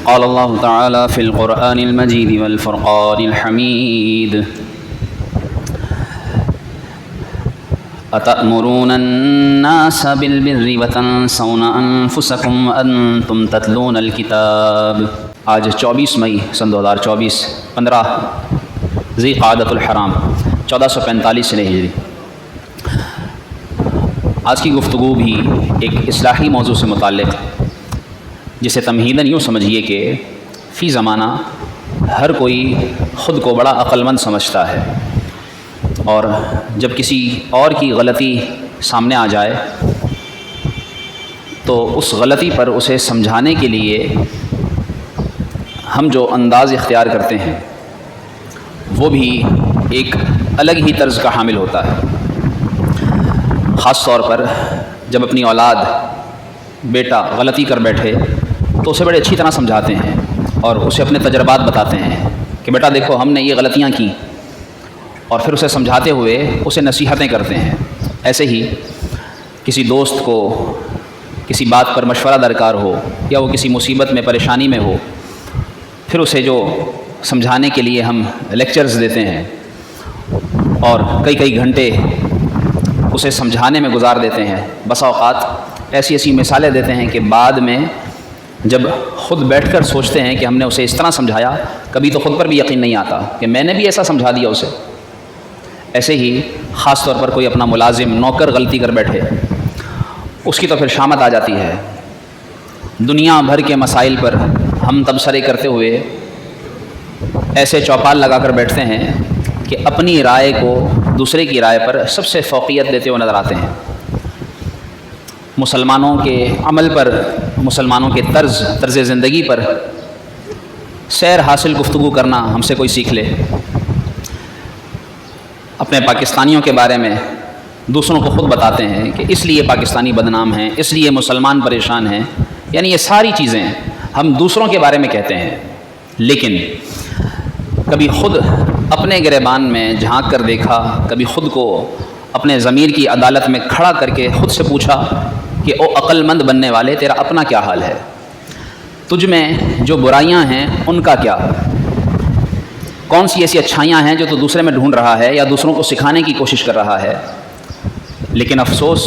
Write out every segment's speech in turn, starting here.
قال اللہ تعالی فی القرآن المجید والفرقان الحمید اتأمرون الناس بالبر وتنسون انفسکم وانتم تتلون الکتاب۔ آج 24 مئی سن 2024 15 ذی قعدۃ الحرام 1445 ہجری۔ آج کی گفتگو بھی ایک اصلاحی موضوع سے متعلق، جسے تمہیداً یوں سمجھیے کہ فی زمانہ ہر کوئی خود کو بڑا عقل مند سمجھتا ہے، اور جب کسی اور کی غلطی سامنے آ جائے تو اس غلطی پر اسے سمجھانے کے لیے ہم جو انداز اختیار کرتے ہیں وہ بھی ایک الگ ہی طرز کا حامل ہوتا ہے۔ خاص طور پر جب اپنی اولاد، بیٹا غلطی کر بیٹھے تو اسے بڑے اچھی طرح سمجھاتے ہیں اور اسے اپنے تجربات بتاتے ہیں کہ بیٹا دیکھو ہم نے یہ غلطیاں کی، اور پھر اسے سمجھاتے ہوئے اسے نصیحتیں کرتے ہیں۔ ایسے ہی کسی دوست کو کسی بات پر مشورہ درکار ہو، یا وہ کسی مصیبت میں پریشانی میں ہو، پھر اسے جو سمجھانے کے لیے ہم لیکچرز دیتے ہیں اور کئی گھنٹے اسے سمجھانے میں گزار دیتے ہیں، بسا اوقات ایسی مثالیں دیتے ہیں کہ بعد میں جب خود بیٹھ کر سوچتے ہیں کہ ہم نے اسے اس طرح سمجھایا، کبھی تو خود پر بھی یقین نہیں آتا کہ میں نے بھی ایسا سمجھا دیا اسے۔ ایسے ہی خاص طور پر کوئی اپنا ملازم، نوکر غلطی کر بیٹھے، اس کی تو پھر شامت آ جاتی ہے۔ دنیا بھر کے مسائل پر ہم تبصرے کرتے ہوئے ایسے چوپال لگا کر بیٹھتے ہیں کہ اپنی رائے کو دوسرے کی رائے پر سب سے فوقیت دیتے ہوئے نظر آتے ہیں۔ مسلمانوں کے عمل پر، مسلمانوں کے طرز زندگی پر سیر حاصل گفتگو کرنا ہم سے کوئی سیکھ لے۔ اپنے پاکستانیوں کے بارے میں دوسروں کو خود بتاتے ہیں کہ اس لیے پاکستانی بدنام ہیں، اس لیے مسلمان پریشان ہیں، یعنی یہ ساری چیزیں ہم دوسروں کے بارے میں کہتے ہیں، لیکن کبھی خود اپنے گریبان میں جھانک کر دیکھا، کبھی خود کو اپنے ضمیر کی عدالت میں کھڑا کر کے خود سے پوچھا کہ او عقل مند بننے والے، تیرا اپنا کیا حال ہے؟ تجھ میں جو برائیاں ہیں ان کا کیا؟ کون سی ایسی اچھائیاں ہیں جو تو دوسرے میں ڈھونڈ رہا ہے یا دوسروں کو سکھانے کی کوشش کر رہا ہے؟ لیکن افسوس،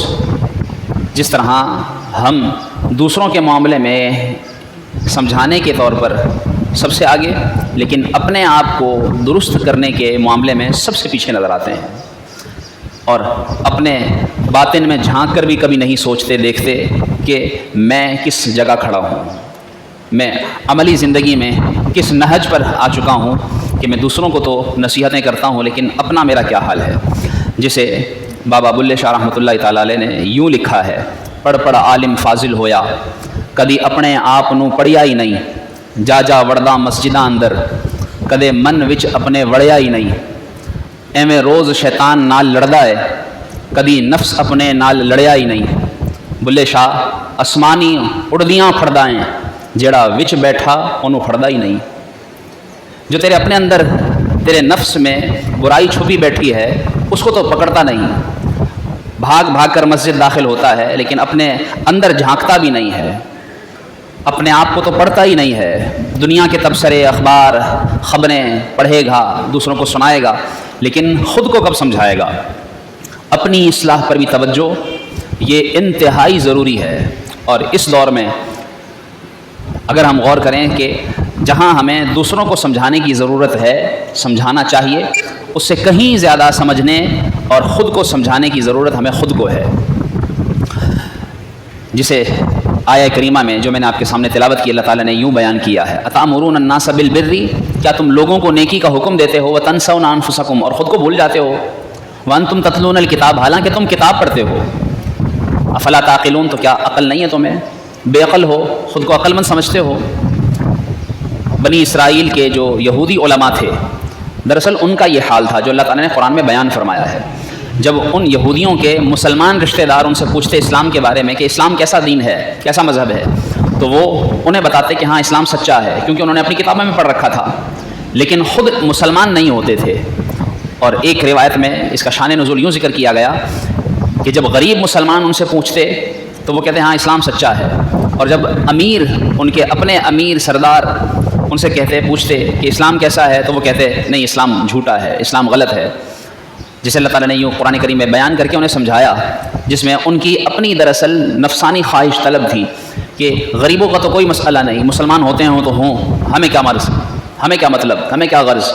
جس طرح ہم دوسروں کے معاملے میں سمجھانے کے طور پر سب سے آگے، لیکن اپنے آپ کو درست کرنے کے معاملے میں سب سے پیچھے نظر آتے ہیں، اور اپنے باطن میں جھانک کر بھی کبھی نہیں سوچتے دیکھتے کہ میں کس جگہ کھڑا ہوں، میں عملی زندگی میں کس نہج پر آ چکا ہوں کہ میں دوسروں کو تو نصیحتیں کرتا ہوں لیکن اپنا میرا کیا حال ہے۔ جسے بابا بلے شاہ رحمۃ اللہ تعالیٰ علیہ نے یوں لکھا ہے: پڑھ پڑھ عالم فاضل ہویا، کدی اپنے آپ نو پڑھیا ہی نہیں، جا جا وڑدا مسجداں اندر، کدے من وچ اپنے وڑیا ہی نہیں، ایویں روز شیطان نال لڑدا ہے، کدی نفس اپنے نال لڑیا ہی نہیں۔ بلے شاہ اسمانی اڑدیاں پھڑدا ہیں، جیڑا وچ بیٹھا انہوں پھڑدا ہی نہیں۔ جو تیرے اپنے اندر، تیرے نفس میں برائی چھپی بیٹھی ہے، اس کو تو پکڑتا نہیں، بھاگ کر مسجد داخل ہوتا ہے لیکن اپنے اندر جھانکتا بھی نہیں ہے، اپنے آپ کو تو پڑھتا ہی نہیں ہے، دنیا کے تبصرے، اخبار، خبریں پڑھے گا، دوسروں کو سنائے گا، لیکن خود کو کب سمجھائے گا؟ اپنی اصلاح پر بھی توجہ یہ انتہائی ضروری ہے۔ اور اس دور میں اگر ہم غور کریں کہ جہاں ہمیں دوسروں کو سمجھانے کی ضرورت ہے، سمجھانا چاہیے، اس سے کہیں زیادہ سمجھنے اور خود کو سمجھانے کی ضرورت ہمیں خود کو ہے۔ جسے آیہ کریمہ میں جو میں نے آپ کے سامنے تلاوت کی، اللہ تعالیٰ نے یوں بیان کیا ہے: اتامرون الناس بالبر، کیا تم لوگوں کو نیکی کا حکم دیتے ہو، وتنسون انفسکم، اور خود کو بھول جاتے ہو، وانتم تتلون الکتاب، حالانکہ تم کتاب پڑھتے ہو، افلا تعقلون، تو کیا عقل نہیں ہے تمہیں؟ بے عقل ہو، خود کو عقل مند سمجھتے ہو۔ بنی اسرائیل کے جو یہودی علماء تھے، دراصل ان کا یہ حال تھا جو اللہ تعالیٰ نے قرآن میں بیان فرمایا ہے۔ جب ان یہودیوں کے مسلمان رشتہ دار ان سے پوچھتے اسلام کے بارے میں کہ اسلام کیسا دین ہے، کیسا مذہب ہے، تو وہ انہیں بتاتے کہ ہاں اسلام سچا ہے، کیونکہ انہوں نے اپنی کتابوں میں پڑھ رکھا تھا، لیکن خود مسلمان نہیں ہوتے تھے۔ اور ایک روایت میں اس کا شان نزول یوں ذکر کیا گیا کہ جب غریب مسلمان ان سے پوچھتے تو وہ کہتے ہیں ہاں اسلام سچا ہے، اور جب امیر ان کے اپنے امیر سردار ان سے کہتے پوچھتے کہ اسلام کیسا ہے تو وہ کہتے نہیں اسلام جھوٹا ہے، اسلام غلط ہے، جسے اللہ تعالیٰ نے یوں قرآن کریم میں بیان کر کے انہیں سمجھایا، جس میں ان کی اپنی دراصل نفسانی خواہش طلب تھی کہ غریبوں کا تو کوئی مسئلہ نہیں، مسلمان ہوتے ہوں تو ہوں، ہمیں کیا مرض، ہمیں کیا مطلب، ہمیں کیا غرض۔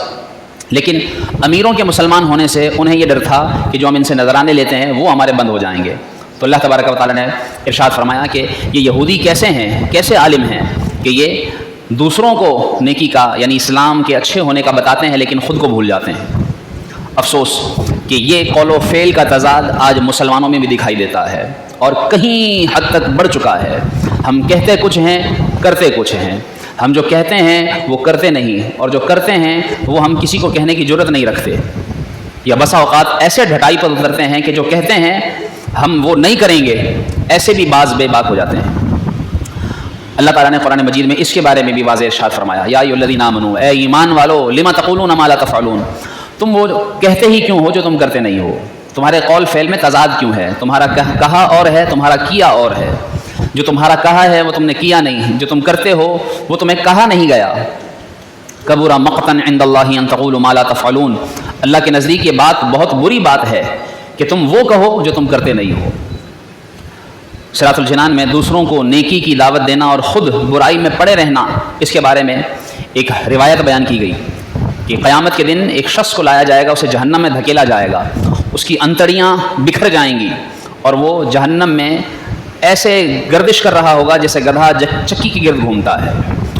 لیکن امیروں کے مسلمان ہونے سے انہیں یہ ڈر تھا کہ جو ہم ان سے نذرانے لیتے ہیں وہ ہمارے بند ہو جائیں گے۔ تو اللہ تبارک و تعالیٰ نے ارشاد فرمایا کہ یہ یہودی کیسے ہیں، کیسے عالم ہیں کہ یہ دوسروں کو نیکی کا یعنی اسلام کے اچھے ہونے کا بتاتے ہیں لیکن خود کو بھول جاتے ہیں۔ افسوس کہ یہ قول و فعل کا تضاد آج مسلمانوں میں بھی دکھائی دیتا ہے اور کہیں حد تک بڑھ چکا ہے۔ ہم کہتے کچھ ہیں، کرتے کچھ ہیں، ہم جو کہتے ہیں وہ کرتے نہیں، اور جو کرتے ہیں وہ ہم کسی کو کہنے کی جرت نہیں رکھتے، یا بسا اوقات ایسے ڈھٹائی پر اترتے ہیں کہ جو کہتے ہیں ہم وہ نہیں کریں گے، ایسے بھی بعض بے باک ہو جاتے ہیں۔ اللہ تعالیٰ نے قرآن مجید میں اس کے بارے میں بھی واضح ارشاد فرمایا، یا ایھا الذین آمنوا، اے ایمان والو، لما تقولون ما لا تفعلون، تم وہ کہتے ہی کیوں ہو جو تم کرتے نہیں ہو؟ تمہارے قول فعل میں تضاد کیوں ہے؟ تمہارا کہا اور ہے، تمہارا کیا اور ہے۔ جو تمہارا کہا ہے وہ تم نے کیا نہیں، جو تم کرتے ہو وہ تمہیں کہا نہیں گیا۔ کبر مقتا عند اللہ ان تقولوا ما لا تفعلون، اللہ کے نزدیک یہ بات بہت بری بات ہے کہ تم وہ کہو جو تم کرتے نہیں ہو۔ صراط الجنان میں دوسروں کو نیکی کی دعوت دینا اور خود برائی میں پڑے رہنا، اس کے بارے میں ایک روایت بیان کی گئی کہ قیامت کے دن ایک شخص کو لایا جائے گا، اسے جہنم میں دھکیلا جائے گا، اس کی انتڑیاں بکھر جائیں گی اور وہ جہنم میں ایسے گردش کر رہا ہوگا جیسے گدھا چکی کے گرد گھومتا ہے،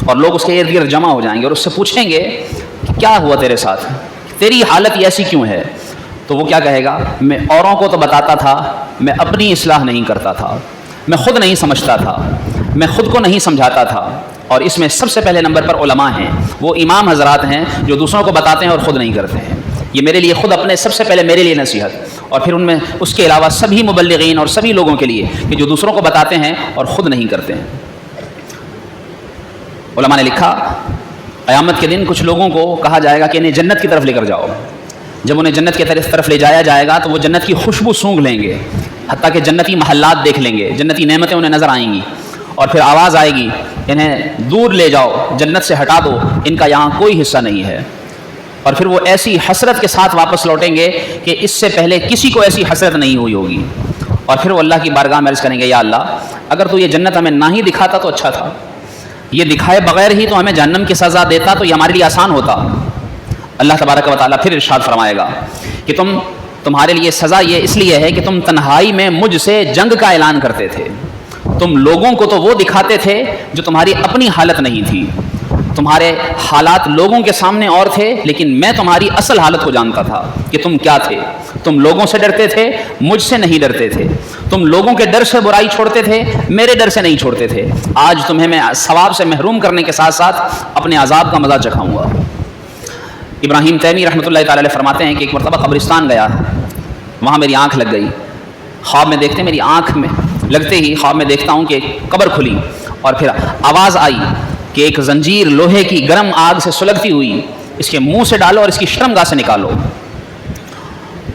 اور لوگ اس کے ارد گرد جمع ہو جائیں گے اور اس سے پوچھیں گے کہ کیا ہوا تیرے ساتھ، تیری حالت ایسی کیوں ہے؟ تو وہ کیا کہے گا، میں اوروں کو تو بتاتا تھا، میں اپنی اصلاح نہیں کرتا تھا، میں خود نہیں سمجھتا تھا، میں خود کو نہیں سمجھاتا تھا۔ اور اس میں سب سے پہلے نمبر پر علماء ہیں، وہ امام حضرات ہیں جو دوسروں کو بتاتے ہیں اور خود نہیں کرتے ہیں۔ یہ میرے لیے خود اپنے سب سے پہلے میرے لیے نصیحت، اور پھر ان میں اس کے علاوہ سبھی مبلغین اور سبھی لوگوں کے لیے کہ جو دوسروں کو بتاتے ہیں اور خود نہیں کرتے ہیں۔ علماء نے لکھا قیامت کے دن کچھ لوگوں کو کہا جائے گا کہ انہیں جنت کی طرف لے کر جاؤ۔ جب انہیں جنت کی طرف لے جایا جائے گا تو وہ جنت کی خوشبو سونگھ لیں گے، حتیٰ کہ جنتی محلات دیکھ لیں گے، جنتی نعمتیں انہیں نظر آئیں گی، اور پھر آواز آئے گی انہیں دور لے جاؤ، جنت سے ہٹا دو، ان کا یہاں کوئی حصہ نہیں ہے۔ اور پھر وہ ایسی حسرت کے ساتھ واپس لوٹیں گے کہ اس سے پہلے کسی کو ایسی حسرت نہیں ہوئی ہوگی، اور پھر وہ اللہ کی بارگاہ میں عرض کریں گے، یا اللہ اگر تو یہ جنت ہمیں نہ ہی دکھاتا تو اچھا تھا، یہ دکھائے بغیر ہی تو ہمیں جہنم کی سزا دیتا تو یہ ہمارے لیے آسان ہوتا۔ اللہ تبارک و تعالیٰ پھر ارشاد فرمائے گا کہ تمہارے لیے سزا یہ اس لیے ہے کہ تم تنہائی میں مجھ سے جنگ کا اعلان کرتے تھے، تم لوگوں کو تو وہ دکھاتے تھے جو تمہاری اپنی حالت نہیں تھی، تمہارے حالات لوگوں کے سامنے اور تھے، لیکن میں تمہاری اصل حالت کو جانتا تھا کہ تم کیا تھے۔ تم لوگوں سے ڈرتے تھے، مجھ سے نہیں ڈرتے تھے، تم لوگوں کے ڈر سے برائی چھوڑتے تھے، میرے ڈر سے نہیں چھوڑتے تھے۔ آج تمہیں میں ثواب سے محروم کرنے کے ساتھ ساتھ اپنے عذاب کا مزہ چکھاؤں گا۔ ابراہیم تیمی رحمۃ اللہ تعالی علیہ فرماتے ہیں کہ ایک مرتبہ قبرستان گیا، وہاں میری آنکھ لگ گئی، خواب میں دیکھتے میری آنکھ میں لگتے ہی خواب میں دیکھتا ہوں کہ قبر کھلی، اور پھر آواز آئی کہ ایک زنجیر لوہے کی گرم آگ سے سلگتی ہوئی اس کے منہ سے ڈالو اور اس کی شرمگاہ سے نکالو۔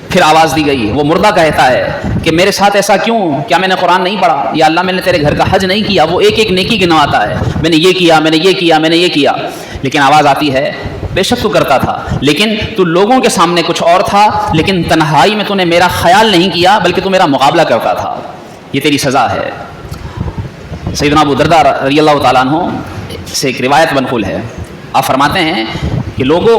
پھر آواز دی گئی، وہ مردہ کہتا ہے کہ میرے ساتھ ایسا کیوں، کیا میں نے قرآن نہیں پڑھا، یا اللہ میں نے تیرے گھر کا حج نہیں کیا؟ وہ ایک ایک نیکی گنواتا ہے، میں نے یہ کیا، میں نے یہ کیا، میں نے یہ کیا، لیکن آواز آتی ہے بے شک تو کرتا تھا، لیکن تو لوگوں کے سامنے کچھ اور تھا، لیکن تنہائی میں تو نے میرا خیال نہیں کیا بلکہ تو میرا مقابلہ کرتا تھا، یہ تیری سزا ہے۔ سیدنا ابو درداء رضی اللہ تعالیٰ عنہ سے ایک روایت منقول ہے، آپ فرماتے ہیں کہ لوگوں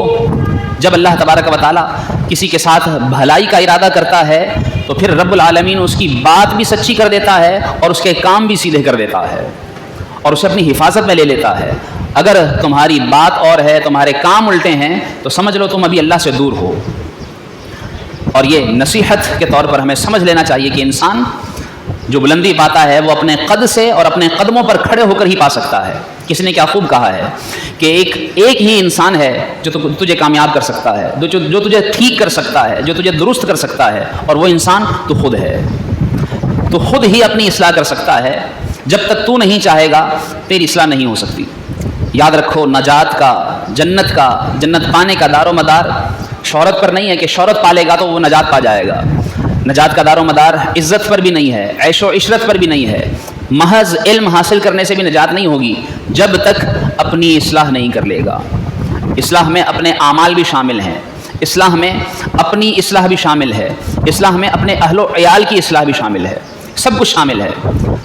جب اللہ تبارک و تعالیٰ کسی کے ساتھ بھلائی کا ارادہ کرتا ہے تو پھر رب العالمین اس کی بات بھی سچی کر دیتا ہے اور اس کے کام بھی سیدھے کر دیتا ہے اور اسے اپنی حفاظت میں لے لیتا ہے۔ اگر تمہاری بات اور ہے، تمہارے کام الٹے ہیں، تو سمجھ لو تم ابھی اللہ سے دور ہو۔ اور یہ نصیحت کے طور پر ہمیں سمجھ لینا چاہیے کہ انسان جو بلندی پاتا ہے وہ اپنے قد سے اور اپنے قدموں پر کھڑے ہو کر ہی پا سکتا ہے۔ کسی نے کیا خوب کہا ہے کہ ایک ہی انسان ہے جو تجھے کامیاب کر سکتا ہے، جو تجھے ٹھیک کر سکتا ہے، جو تجھے درست کر سکتا ہے، اور وہ انسان تو خود ہے۔ تو خود ہی اپنی اصلاح کر سکتا ہے، جب تک تو نہیں چاہے گا تیری اصلاح نہیں ہو سکتی۔ یاد رکھو نجات کا، جنت پانے کا دار و مدار شہرت پر نہیں ہے کہ شہرت پالے گا تو وہ نجات پا جائے گا۔ نجات کا دار و مدار عزت پر بھی نہیں ہے، عیش و عشرت پر بھی نہیں ہے، محض علم حاصل کرنے سے بھی نجات نہیں ہوگی جب تک اپنی اصلاح نہیں کر لے گا۔ اصلاح میں اپنے اعمال بھی شامل ہیں، اصلاح میں اپنی اصلاح بھی شامل ہے، اصلاح میں اپنے اہل و عیال کی اصلاح بھی شامل ہے، سب کچھ شامل ہے۔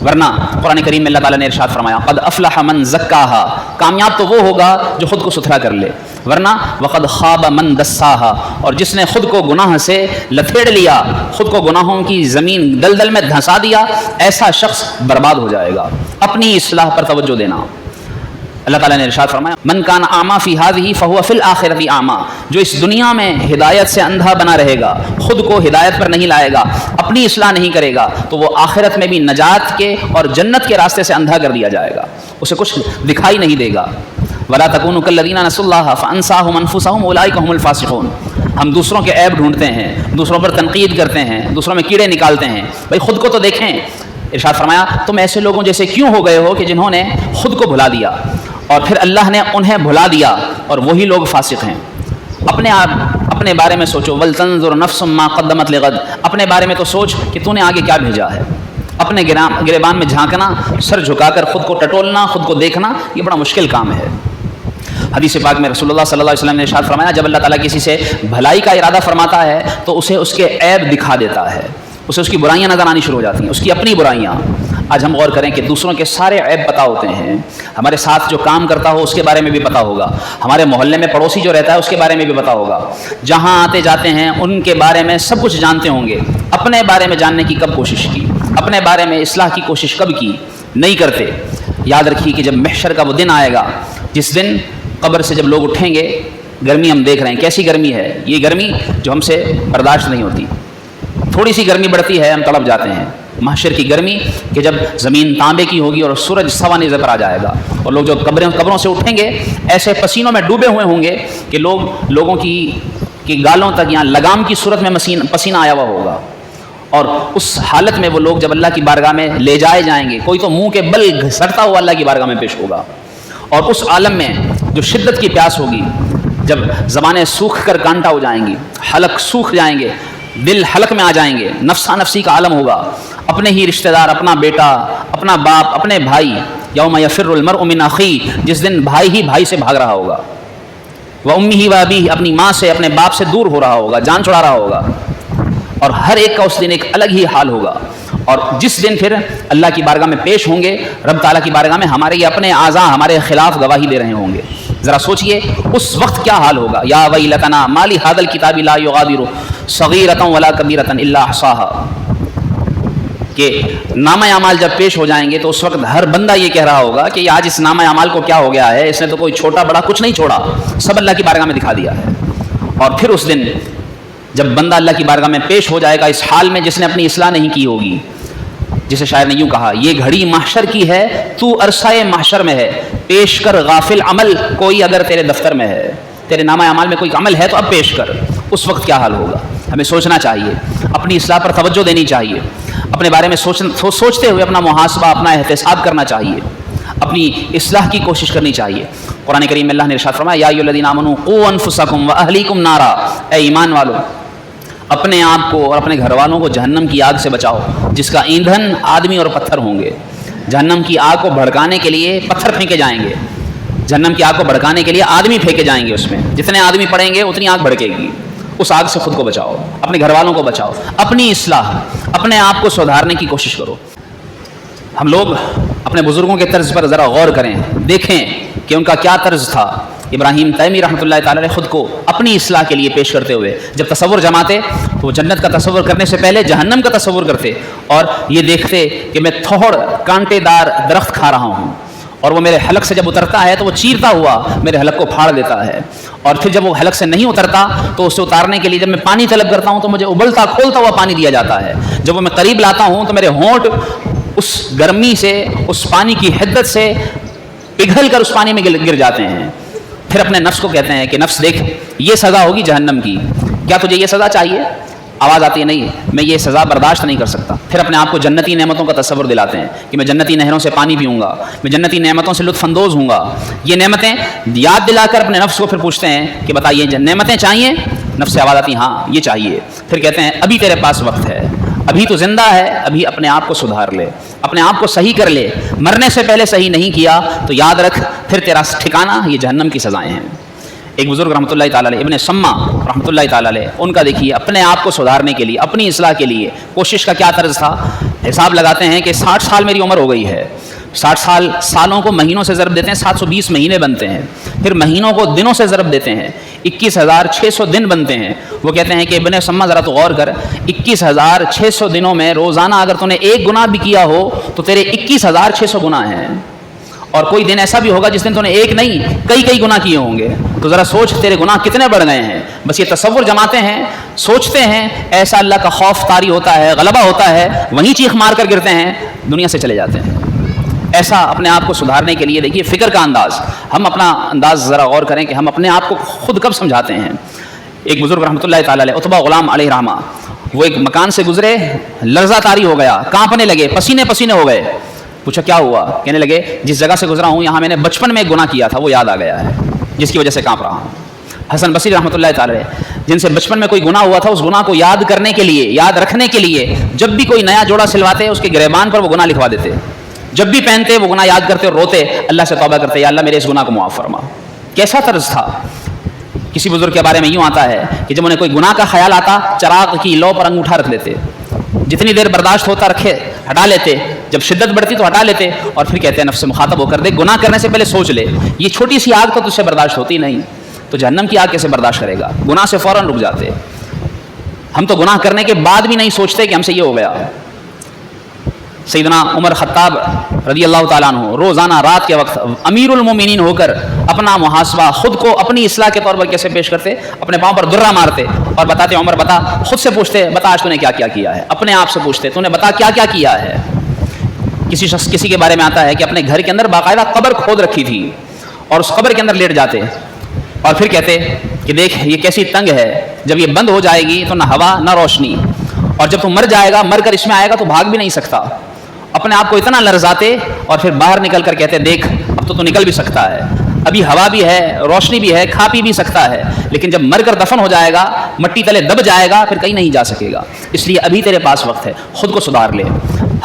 ورنہ قرآن کریم میں اللہ تعالیٰ نے ارشاد فرمایا قد افلح من زکاہا، کامیاب تو وہ ہوگا جو خود کو ستھرا کر لے، ورنہ وقد خاب من دساہا، اور جس نے خود کو گناہ سے لتھیڑ لیا، خود کو گناہوں کی زمین دلدل میں دھنسا دیا، ایسا شخص برباد ہو جائے گا۔ اپنی اصلاح پر توجہ دینا۔ اللہ تعالیٰ نے ارشاد فرمایا من کان اعمیٰ فی ہذہ فہو فی الآخرۃ اعمیٰ، جو اس دنیا میں ہدایت سے اندھا بنا رہے گا، خود کو ہدایت پر نہیں لائے گا، اپنی اصلاح نہیں کرے گا، تو وہ آخرت میں بھی نجات کے اور جنت کے راستے سے اندھا کر دیا جائے گا، اسے کچھ دکھائی نہیں دے گا۔ ولا تکونوا کالذین نسوا اللہ فانساہم انفسہم اولئک ھم الفاسقون۔ ہم دوسروں کے عیب ڈھونڈتے ہیں، دوسروں پر تنقید کرتے ہیں، دوسروں میں کیڑے نکالتے ہیں، بھائی خود کو تو دیکھیں۔ ارشاد فرمایا تم ایسے لوگوں جیسے کیوں ہو گئے ہو کہ جنہوں نے خود کو بھلا دیا اور پھر اللہ نے انہیں بھلا دیا، اور وہی لوگ فاسق ہیں۔ اپنے بارے میں سوچو، ولتنظر نفس ما قدمت لغد، اپنے بارے میں تو سوچ کہ تو نے آگے کیا بھیجا ہے۔ اپنے گریبان میں جھانکنا، سر جھکا کر خود کو ٹٹولنا، خود کو دیکھنا، یہ بڑا مشکل کام ہے۔ حدیث پاک میں رسول اللہ صلی اللہ علیہ وسلم نے ارشاد فرمایا جب اللہ تعالیٰ کسی سے بھلائی کا ارادہ فرماتا ہے تو اسے اس کے عیب دکھا دیتا ہے، اسے اس کی برائیاں نظر آنی شروع ہو جاتی ہیں، اس کی اپنی برائیاں۔ آج ہم غور کریں کہ دوسروں کے سارے عیب پتہ ہوتے ہیں، ہمارے ساتھ جو کام کرتا ہو اس کے بارے میں بھی پتہ ہوگا، ہمارے محلے میں پڑوسی جو رہتا ہے اس کے بارے میں بھی پتہ ہوگا، جہاں آتے جاتے ہیں ان کے بارے میں سب کچھ جانتے ہوں گے۔ اپنے بارے میں جاننے کی کب کوشش کی؟ اپنے بارے میں اصلاح کی کوشش کب کی؟ نہیں کرتے۔ یاد رکھیے کہ جب محشر کا وہ دن آئے گا، جس دن قبر سے جب لوگ اٹھیں گے، گرمی ہم دیکھ رہے ہیں کیسی گرمی ہے، یہ گرمی جو ہم سے برداشت نہیں ہوتی، تھوڑی سی گرمی بڑھتی ہے ہم تڑپ جاتے ہیں۔ محشر کی گرمی کہ جب زمین تانبے کی ہوگی اور سورج سوا نیزے پر آ جائے گا، اور لوگ جو قبروں سے اٹھیں گے ایسے پسینوں میں ڈوبے ہوئے ہوں گے کہ لوگوں کی گالوں تک یہاں لگام کی صورت میں پسینہ آیا ہوا ہوگا، اور اس حالت میں وہ لوگ جب اللہ کی بارگاہ میں لے جائے جائیں گے، کوئی تو منہ کے بل گھسٹتا ہوا اللہ کی بارگاہ میں پیش ہوگا، اور اس عالم میں جو شدت کی پیاس ہوگی، جب زبانیں سوکھ کر کانٹا ہو جائیں گی، حلق سوکھ جائیں گے، دل حلق میں آ جائیں گے، نفسا نفسی کا عالم ہوگا، اپنے ہی رشتہ دار، اپنا بیٹا، اپنا باپ، اپنے بھائی، یوم یفر المرء من اخیہ، جس دن بھائی ہی بھائی سے بھاگ رہا ہوگا، وامہ وابیہ، اپنی ماں سے اپنے باپ سے دور ہو رہا ہوگا، جان چھڑا رہا ہوگا، اور ہر ایک کا اس دن ایک الگ ہی حال ہوگا۔ اور جس دن پھر اللہ کی بارگاہ میں پیش ہوں گے، رب تعالیٰ کی بارگاہ میں ہمارے یہ اپنے اعضاء ہمارے خلاف گواہی دے رہے ہوں گے، ذرا سوچئے اس وقت کیا حال ہوگا۔ یا ویلتنا ما لہذا الکتاب لا یغادر صغیرۃ ولا کبیرۃ الا احصاها، کہ نامہ اعمال جب پیش ہو جائیں گے تو اس وقت ہر بندہ یہ کہہ رہا ہوگا کہ آج اس نامہ اعمال کو کیا ہو گیا ہے، اس نے تو کوئی چھوٹا بڑا کچھ نہیں چھوڑا، سب اللہ کی بارگاہ میں دکھا دیا ہے۔ اور پھر اس دن جب بندہ اللہ کی بارگاہ میں پیش ہو جائے گا اس حال میں جس نے اپنی اصلاح نہیں کی ہوگی، جسے شاعر نے یوں کہا یہ گھڑی محشر کی ہے تو عرصۂ محشر میں ہے، پیش کر غافل عمل کوئی اگر تیرے دفتر میں ہے، تیرے نامہ اعمال میں کوئی عمل ہے تو اب پیش کر۔ اس وقت کیا حال ہوگا؟ ہمیں سوچنا چاہیے، اپنی اصلاح پر توجہ دینی چاہیے، اپنے بارے میں سوچتے ہوئے اپنا محاسبہ، اپنا احتساب کرنا چاہیے، اپنی اصلاح کی کوشش کرنی چاہیے۔ قرآن کریم میں اللہ نے ارشاد فرمایا یا ایھا الذین آمنوا قوا انفسکم واہلیکم نارا، اے ایمان والو اپنے آپ کو اور اپنے گھر والوں کو جہنم کی آگ سے بچاؤ، جس کا ایندھن آدمی اور پتھر ہوں گے۔ جہنم کی آگ کو بھڑکانے کے لیے پتھر پھینکے جائیں گے، جہنم کی آگ کو بھڑکانے کے لیے آدمی پھینکے جائیں گے، اس میں جتنے آدمی پڑیں گے اتنی آگ بھڑکے گی۔ اس آگ سے خود کو بچاؤ، اپنے گھر والوں کو بچاؤ، اپنی اصلاح، اپنے آپ کو سدھارنے کی کوشش کرو۔ ہم لوگ اپنے بزرگوں کے طرز پر ذرا غور کریں، دیکھیں کہ ان کا کیا طرز تھا۔ ابراہیم تیمی رحمۃ اللہ تعالیٰ نے خود کو اپنی اصلاح کے لیے پیش کرتے ہوئے جب تصور جماتے تو وہ جنت کا تصور کرنے سے پہلے جہنم کا تصور کرتے، اور یہ دیکھتے کہ میں تھوڑ کانٹے دار درخت کھا رہا ہوں، اور وہ میرے حلق سے جب اترتا ہے تو وہ چیرتا ہوا میرے حلق کو پھاڑ دیتا ہے، اور پھر جب وہ حلق سے نہیں اترتا تو اسے اتارنے کے لیے جب میں پانی طلب کرتا ہوں تو مجھے ابلتا کھولتا ہوا پانی دیا جاتا ہے، جب وہ میں قریب لاتا ہوں تو میرے ہونٹ اس گرمی سے، اس پانی کی حدت سے پگھل کر اس پانی میں گر جاتے ہیں۔ پھر اپنے نفس کو کہتے ہیں کہ نفس دیکھ یہ سزا ہوگی جہنم کی، کیا تجھے یہ سزا چاہیے؟ آواز آتی ہے نہیں، میں یہ سزا برداشت نہیں کر سکتا۔ پھر اپنے آپ کو جنتی نعمتوں کا تصور دلاتے ہیں کہ میں جنتی نہروں سے پانی پیوں گا، میں جنتی نعمتوں سے لطف اندوز ہوں گا۔ یہ نعمتیں یاد دلا کر اپنے نفس کو پھر پوچھتے ہیں کہ بتائیے نعمتیں چاہیے؟ نفس سے آواز آتی ہے ہاں یہ چاہیے۔ پھر کہتے ہیں ابھی تیرے پاس وقت ہے، ابھی تو زندہ ہے، ابھی اپنے آپ کو سدھار لے، اپنے آپ کو صحیح کر لے. مرنے سے پہلے صحیح نہیں کیا تو یاد رکھ پھر تیرا ٹھکانہ یہ جہنم کی سزائیں ہیں. ایک بزرگ رحمۃ اللہ تعالیٰ علیہ ابن سما رحمۃ اللہ تعالیٰ علیہ ان کا دیکھیے اپنے آپ کو سدھارنے کے لیے اپنی اصلاح کے لیے کوشش کا کیا طرز تھا. حساب لگاتے ہیں کہ 60 سال میری عمر ہو گئی ہے. 60 سالوں کو مہینوں سے ضرب دیتے ہیں 720 مہینے بنتے ہیں. پھر مہینوں کو دنوں سے ضرب دیتے ہیں 21,600 دن بنتے ہیں. وہ کہتے ہیں کہ ابن سما ذرا تو غور کر 21,600 دنوں میں روزانہ اگر تو نے ایک گناہ بھی کیا ہو تو تیرے 21,600 گناہ ہیں. اور کوئی دن ایسا بھی ہوگا جس دن تو نے ایک نہیں کئی گناہ کیے ہوں گے. تو ذرا سوچ تیرے گناہ کتنے بڑھ گئے ہیں. بس یہ تصور جماتے ہیں, سوچتے ہیں, ایسا اللہ کا خوف طاری ہوتا ہے, غلبہ ہوتا ہے, وہیں چیخ مار کر گرتے ہیں, دنیا سے چلے جاتے ہیں. ایسا اپنے آپ کو سدھارنے کے لیے دیکھیے فکر کا انداز, ہم اپنا انداز ذرا غور کریں کہ ہم اپنے آپ کو خود کب سمجھاتے ہیں. ایک بزرگ رحمۃ اللہ تعالیٰ علیہ عتبہ غلام علیہ رحمہ, وہ ایک مکان سے گزرے, لرزہ طاری ہو گیا, کانپنے لگے, پسینے ہو گئے. پوچھا کیا ہوا؟ کہنے لگے جس جگہ سے گزرا ہوں یہاں میں نے بچپن میں ایک گناہ کیا تھا وہ یاد آ گیا ہے جس کی وجہ سے کانپ رہا ہوں. حسن بصری رحمۃ اللہ تعالیٰ جن سے بچپن میں کوئی گناہ ہوا تھا اس گناہ کو یاد کرنے کے لیے, یاد رکھنے کے لیے جب بھی کوئی نیا جوڑا سلواتے اس کے گریبان پر وہ گناہ لکھوا دیتے. جب بھی پہنتے وہ گناہ یاد کرتے اور روتے, اللہ سے توبہ کرتے, یا اللہ میرے اس گناہ کو معاف فرما. کیسا طرز تھا. کسی بزرگ کے بارے میں یوں آتا ہے کہ جب انہیں کوئی گناہ کا خیال آتا چراغ کی لو پر انگوٹھا رکھ لیتے, جتنی دیر برداشت ہوتا رکھے ہٹا لیتے, جب شدت بڑھتی تو ہٹا لیتے, اور پھر کہتے ہیں نفس سے مخاطب ہو کر دے گناہ کرنے سے پہلے سوچ لے یہ چھوٹی سی آگ تو تجھ سے برداشت ہوتی نہیں, تو جہنم کی آگ کیسے برداشت کرے گا. گناہ سے فوراً رک جاتے. ہم تو گناہ کرنے کے بعد بھی نہیں سوچتے کہ ہم سے یہ ہو گیا. سیدنا عمر خطاب رضی اللہ تعالیٰ عنہ روزانہ رات کے وقت امیر المومنین ہو کر اپنا محاسبہ خود کو اپنی اصلاح کے طور پر کیسے پیش کرتے, اپنے پاؤں پر درہ مارتے اور بتاتے عمر بتا, خود سے پوچھتے بتا آج تو نے کیا کیا کیا ہے, اپنے آپ سے پوچھتے تو نے بتا کیا کیا کیا ہے. کسی کے بارے میں آتا ہے کہ اپنے گھر کے اندر باقاعدہ قبر کھود رکھی تھی اور اس قبر کے اندر لیٹ جاتے اور پھر کہتے کہ دیکھ یہ کیسی تنگ ہے, جب یہ بند ہو جائے گی تو نہ ہوا نہ روشنی, اور جب تو مر جائے گا, مر کر اس میں آئے گا تو بھاگ بھی نہیں سکتا. اپنے آپ کو اتنا لرزاتے اور پھر باہر نکل کر کہتے دیکھ اب تو نکل بھی سکتا ہے, ابھی ہوا بھی ہے, روشنی بھی ہے, کھا پی بھی سکتا ہے, لیکن جب مر کر دفن ہو جائے گا, مٹی تلے دب جائے گا, پھر کہیں نہیں جا سکے گا. اس لیے ابھی تیرے پاس وقت ہے, خود کو سدھار لے.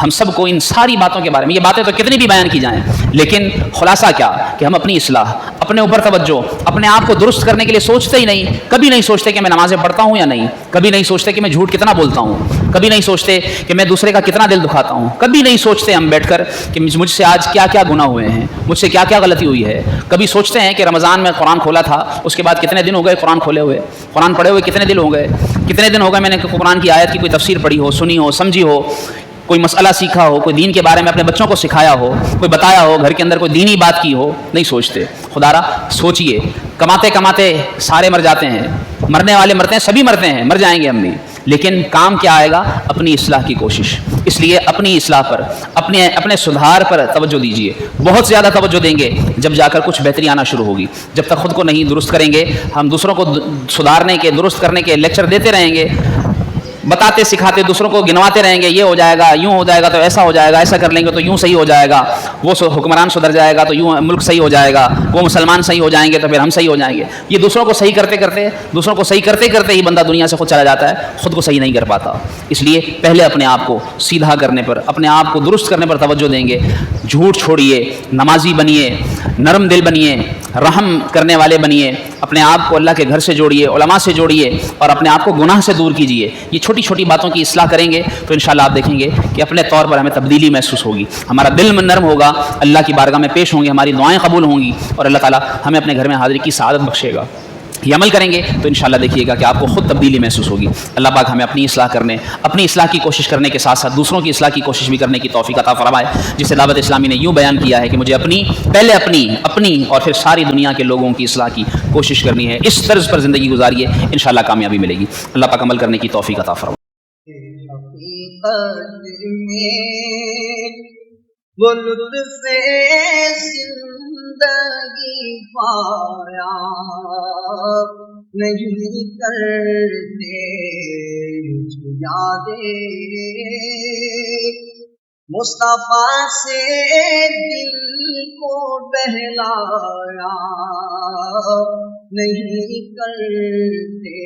ہم سب کو ان ساری باتوں کے بارے میں, یہ باتیں تو کتنی بھی بیان کی جائیں, لیکن خلاصہ کیا کہ ہم اپنی اصلاح, اپنے اوپر توجہ, اپنے آپ کو درست کرنے کے لیے سوچتے ہی نہیں. کبھی نہیں سوچتے کہ میں نمازیں پڑھتا ہوں یا نہیں, کبھی نہیں سوچتے کہ میں جھوٹ کتنا بولتا ہوں, کبھی نہیں سوچتے کہ میں دوسرے کا کتنا دل دکھاتا ہوں, کبھی نہیں سوچتے ہم بیٹھ کر کہ مجھ سے آج کیا کیا گناہ ہوئے ہیں, مجھ سے کیا کیا غلطی ہوئی ہے. کبھی سوچتے ہیں کہ رمضان میں قرآن کھولا تھا, اس کے بعد کتنے دن ہو گئے قرآن کھولے ہوئے, قرآن پڑھے ہوئے کتنے دن ہو گئے, کتنے دن ہو گئے میں نے قرآن کی آیت کی کوئی تفسیر پڑھی ہو, سنی ہو, سمجھی ہو, کوئی مسئلہ سیکھا ہو, کوئی دین کے بارے میں اپنے بچوں کو سکھایا ہو, کوئی بتایا ہو, گھر کے اندر کوئی دینی بات کی ہو. نہیں سوچتے. خدا را سوچئے, کماتے کماتے سارے مر جاتے ہیں, مرنے والے مرتے ہیں, سبھی مرتے ہیں, مر جائیں گے ہم بھی, لیکن کام کیا آئے گا؟ اپنی اصلاح کی کوشش. اس لیے اپنی اصلاح پر, اپنے سدھار پر توجہ دیجیے. بہت زیادہ توجہ دیں گے جب جا کر کچھ بہتری آنا شروع ہوگی. جب تک خود کو نہیں درست کریں گے, ہم دوسروں کو سدھارنے کے, درست کرنے کے لیکچر دیتے رہیں گے, بتاتے سکھاتے دوسروں کو گنواتے رہیں گے, یہ ہو جائے گا, یوں ہو جائے گا تو ایسا ہو جائے گا, ایسا کر لیں گے تو یوں صحیح ہو جائے گا, وہ حکمران سدھر جائے گا تو یوں ملک صحیح ہو جائے گا, وہ مسلمان صحیح ہو جائیں گے تو پھر ہم صحیح ہو جائیں گے. یہ دوسروں کو صحیح کرتے کرتے ہی بندہ دنیا سے خود چلا جاتا ہے, خود کو صحیح نہیں کر پاتا. اس لیے پہلے اپنے آپ کو سیدھا کرنے پر, اپنے آپ کو درست کرنے پر توجہ دیں گے. جھوٹ چھوڑیے, نمازی بنیے, نرم دل بنیے, رحم کرنے والے بنیے, اپنے آپ کو اللہ کے گھر سے جوڑیے, علماء سے جوڑیے, اور اپنے آپ کو گناہ سے دور کیجیے. یہ چھوٹی چھوٹی باتوں کی اصلاح کریں گے تو انشاءاللہ آپ دیکھیں گے کہ اپنے طور پر ہمیں تبدیلی محسوس ہوگی, ہمارا دل نرم ہوگا, اللہ کی بارگاہ میں پیش ہوں گے, ہماری دعائیں قبول ہوں گی, اور اللہ تعالیٰ ہمیں اپنے گھر میں حاضری کی سعادت بخشے گا. یہ عمل کریں گے تو انشاءاللہ دیکھیے گا کہ آپ کو خود تبدیلی محسوس ہوگی. اللہ پاک ہمیں اپنی اصلاح کی کوشش کرنے کے ساتھ ساتھ دوسروں کی اصلاح کی کوشش بھی کرنے کی توفیق عطا فرمائے. جسے دعوت اسلامی نے یوں بیان کیا ہے کہ مجھے پہلے اپنی اور پھر ساری دنیا کے لوگوں کی اصلاح کی کوشش کرنی ہے. اس طرز پر زندگی گزاریے, انشاءاللہ کامیابی ملے گی. اللہ پاک عمل کرنے کی توفیق عطا فرمائے. وہ لطف زندگی پایا نہیں کرتے یادیں, مصطفیٰ سے دل کو بہلایا نہیں کرتے